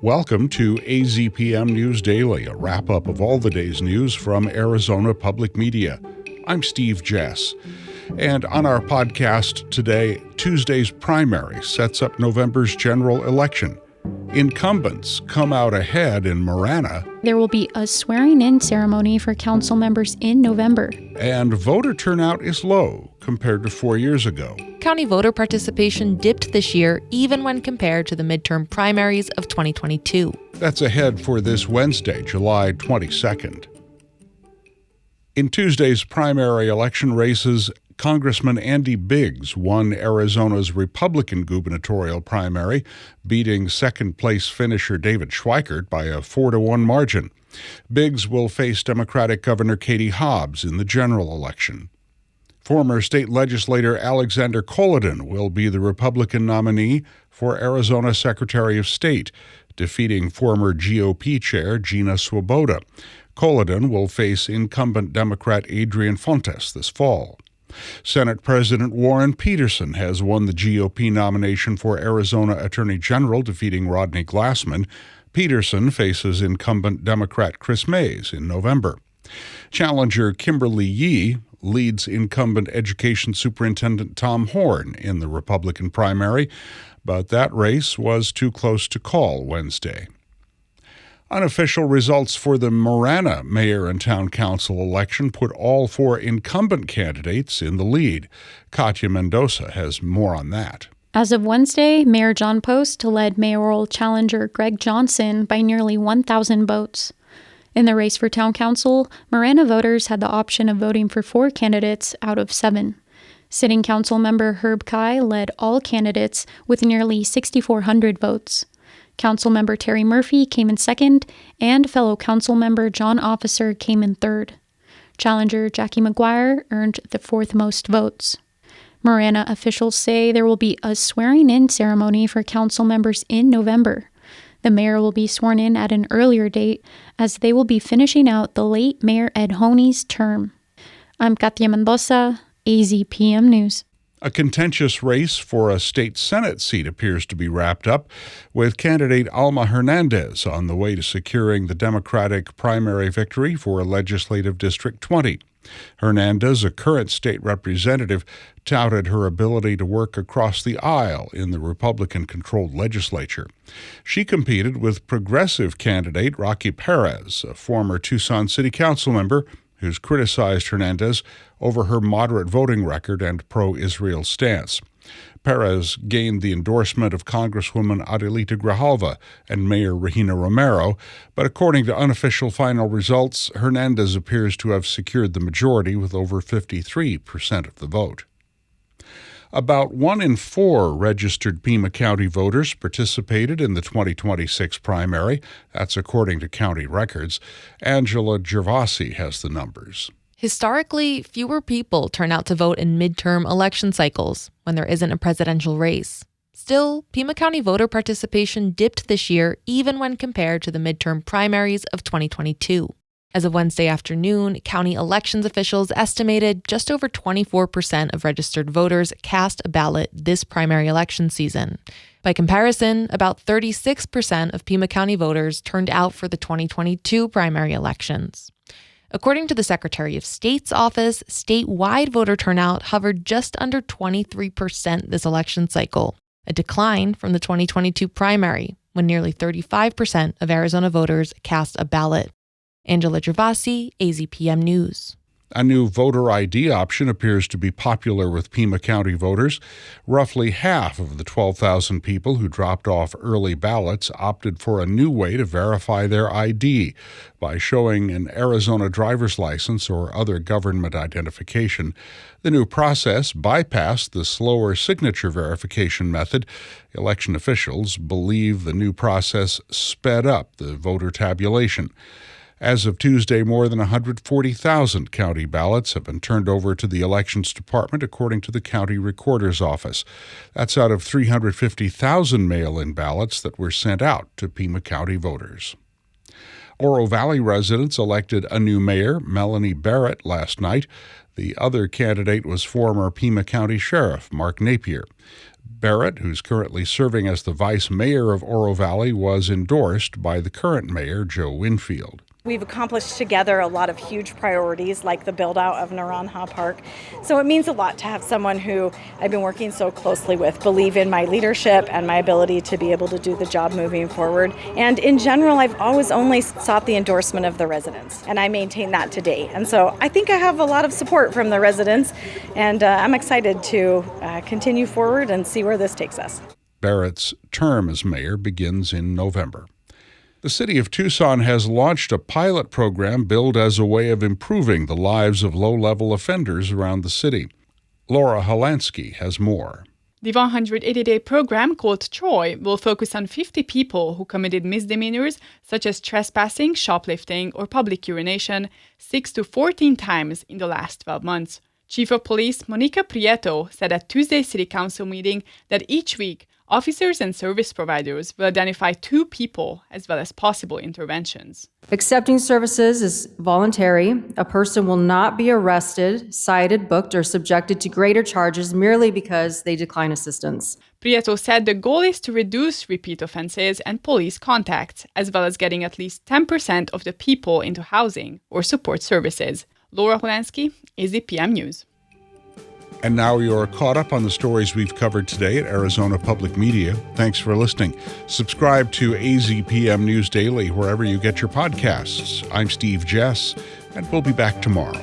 Welcome to AZPM News Daily, a wrap-up of all the day's news from Arizona Public Media. I'm Steve Jess. And on our podcast today, Tuesday's primary sets up November's general election. Incumbents come out ahead in Marana. There will be a swearing-in ceremony for council members in November. And voter turnout is low compared to 4 years ago. County voter participation dipped this year even when compared to the midterm primaries of 2022. That's ahead for this Wednesday, July 22nd. In Tuesday's primary election races, Congressman Andy Biggs won Arizona's Republican gubernatorial primary, beating second-place finisher David Schweikert by a 4-1 margin. Biggs will face Democratic Governor Katie Hobbs in the general election. Former state legislator Alexander Kollodin will be the Republican nominee for Arizona Secretary of State, defeating former GOP chair Gina Swoboda. Kollodin will face incumbent Democrat Adrian Fontes this fall. Senate President Warren Peterson has won the GOP nomination for Arizona Attorney General, defeating Rodney Glassman. Peterson faces incumbent Democrat Chris Mays in November. Challenger Kimberly Yee leads incumbent Education Superintendent Tom Horn in the Republican primary, but that race was too close to call Wednesday. Unofficial results for the Marana mayor and town council election put all four incumbent candidates in the lead. Katya Mendoza has more on that. As of Wednesday, Mayor John Post led mayoral challenger Greg Johnson by nearly 1,000 votes. In the race for town council, Marana voters had the option of voting for 4 candidates out of 7. Sitting council member Herb Kai led all candidates with nearly 6,400 votes. Councilmember Terry Murphy came in second, and fellow councilmember John Officer came in third. Challenger Jackie McGuire earned the 4th most votes. Marana officials say there will be a swearing-in ceremony for council members in November. The mayor will be sworn in at an earlier date, as they will be finishing out the late Mayor Ed Honey's term. I'm Katya Mendoza, AZPM News. A contentious race for a state Senate seat appears to be wrapped up, with candidate Alma Hernandez on the way to securing the Democratic primary victory for Legislative District 20. Hernandez, a current state representative, touted her ability to work across the aisle in the Republican-controlled legislature. She competed with progressive candidate Rocky Perez, a former Tucson City Council member, who's criticized Hernandez over her moderate voting record and pro-Israel stance. Perez gained the endorsement of Congresswoman Adelita Grijalva and Mayor Regina Romero, but according to unofficial final results, Hernandez appears to have secured the majority with over 53% of the vote. About 1 in 4 registered Pima County voters participated in the 2026 primary. That's according to county records. Angela Gervasi has the numbers. Historically, fewer people turn out to vote in midterm election cycles when there isn't a presidential race. Still, Pima County voter participation dipped this year even when compared to the midterm primaries of 2022. As of Wednesday afternoon, county elections officials estimated just over 24% of registered voters cast a ballot this primary election season. By comparison, about 36% of Pima County voters turned out for the 2022 primary elections. According to the Secretary of State's office, statewide voter turnout hovered just under 23% this election cycle, a decline from the 2022 primary, when nearly 35% of Arizona voters cast a ballot. Angela Gervasi, AZPM News. A new voter ID option appears to be popular with Pima County voters. Roughly half of the 12,000 people who dropped off early ballots opted for a new way to verify their ID by showing an Arizona driver's license or other government identification. The new process bypassed the slower signature verification method. Election officials believe the new process sped up the voter tabulation. As of Tuesday, more than 140,000 county ballots have been turned over to the Elections Department, according to the County Recorder's Office. That's out of 350,000 mail-in ballots that were sent out to Pima County voters. Oro Valley residents elected a new mayor, Melanie Barrett, last night. The other candidate was former Pima County Sheriff Mark Napier. Barrett, who's currently serving as the vice mayor of Oro Valley, was endorsed by the current mayor, Joe Winfield. We've accomplished together a lot of huge priorities like the build out of Marana Park. So it means a lot to have someone who I've been working so closely with believe in my leadership and my ability to be able to do the job moving forward. And in general, I've always only sought the endorsement of the residents, and I maintain that today. And so I think I have a lot of support from the residents, and I'm excited to continue forward and see where this takes us. Barrett's term as mayor begins in November. The city of Tucson has launched a pilot program billed as a way of improving the lives of low-level offenders around the city. Laura Holansky has more. The 180-day program called Troy will focus on 50 people who committed misdemeanors such as trespassing, shoplifting, or public urination 6 to 14 times in the last 12 months. Chief of Police Monica Prieto said at Tuesday's City Council meeting that each week, officers and service providers will identify 2 people as well as possible interventions. Accepting services is voluntary. A person will not be arrested, cited, booked, or subjected to greater charges merely because they decline assistance. Prieto said the goal is to reduce repeat offenses and police contacts, as well as getting at least 10% of the people into housing or support services. Laura Holansky, AZPM News. And now you're caught up on the stories we've covered today at Arizona Public Media. Thanks for listening. Subscribe to AZPM News Daily wherever you get your podcasts. I'm Steve Jess, and we'll be back tomorrow.